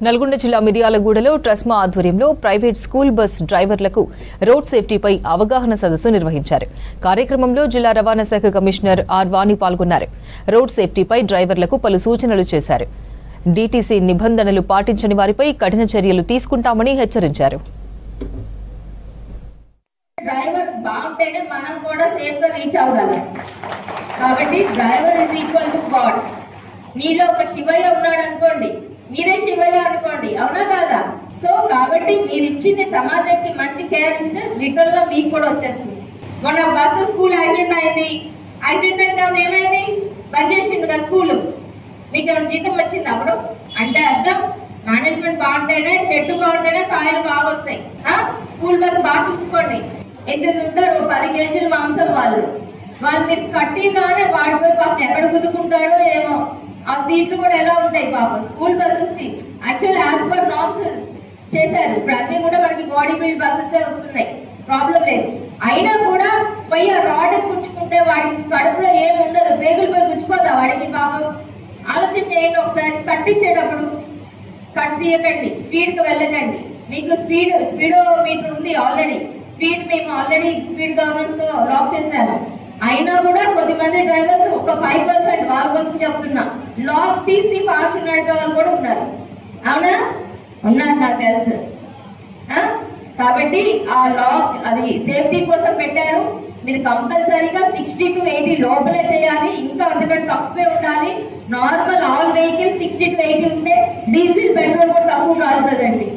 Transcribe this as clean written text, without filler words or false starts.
నల్గొండ జిల్లా మిర్యాలగూడలో ట్రస్మా ఆధ్వర్యంలో ప్రైవేట్ స్కూల్ బస్ డ్రైవర్లకు రోడ్ సేఫ్టీపై అవగాహన సదస్సు నిర్వహించారు. కార్యక్రమంలో జిల్లా రవాణా శాఖ కమిషనర్ ఆర్ వాణి పాల్గొన్నారు. రోడ్ సేఫ్టీపై డ్రైవర్లకు పలు సూచనలు చేశారు. డీటీసీ నిబంధనలు పాటించని వారిపై కఠిన చర్యలు తీసుకుంటామని హెచ్చరించారు. డ్రైవర్ బాగుంటేనే మనం కూడా సేఫ్ గా రీచ్ అవ్వగలం. కాబట్టి driver is equal to God. మీలో ఒక శివయ్య ఉన్నాడు అనుకోండి, మీరే శివయ్య అనుకోండి, అవునా కాదా? సో కాబట్టి మీరు ఇచ్చిన సమాజానికి మంచి కేర్ ఇస్తే రిటర్న్ లో మీకు కూడా వచ్చేస్తుంది. మొన్న బస్సు స్కూల్ యాక్సిడెంట్ అయింది. యాక్సిడెంట్ అయితే ఏమైంది? బంద్ చేసిండు కదా స్కూల్. మీకు ఏమైనా జీతం వచ్చింది అప్పుడు? అంటే అర్థం మేనేజ్మెంట్ బాగుంటేనే, చెట్టు బాగుంటేనే కాయలు బాగా వస్తాయి. స్కూల్ బస్ బాగా చూసుకోండి. ఎంత ఉంటారు 10 కేజీలు మాంసం వాళ్ళు మీరు కట్టిగానే వాడిపోయి పాపం ఎక్కడ గుద్దుకుంటాడో ఏమో. ఆ సీట్లు కూడా ఎలా ఉంటాయి పాపం. School buses actual as per norms చేశారు. ఇప్పుడు అన్ని కూడా మనకి బాడీ బిల్డ్ బస్సెస్ వస్తున్నాయి, ప్రాబ్లం లేదు. అయినా కూడా పోయి ఆ రాడ్ గుచ్చుకుంటే వాడికి కడుపులో ఏమి ఉండదు, పేగులు పోయి గుచ్చుకోదా వాడికి పాపం? ఆలోచన చేయండి ఒకసారి. కట్టించేటప్పుడు కట్ తీయకండి, స్పీడ్కి వెళ్ళకండి. మీకు స్పీడో మీటర్ ఉంది ఆల్రెడీ. స్పీడ్ మేము ఆల్రెడీ స్పీడ్ గవర్నెన్స్ తో లాక్ చేశాము. అయినా కూడా కొద్దిమంది డ్రైవర్స్ ఒక 5% వాళ్ళ కోసం చెప్తున్నా, లాక్ తీసి ఫాస్ట్ నడిపే వాళ్ళు కూడా ఉన్నారు. అవునా? ఉన్నారు, నాకు తెలుసు. కాబట్టి ఆ లాక్ అది సేఫ్టీ కోసం పెట్టారు. మీరు కంపల్సరీగా 60 to 80 లోపలే చేయాలి. ఇంకా అందుకంటే తక్కువే ఉండాలి. నార్మల్ ఆల్ వెహికల్ 60 to 80 ఉంటే డీజిల్ పెట్రోల్ కూడా తక్కువ కాలుతుందండి.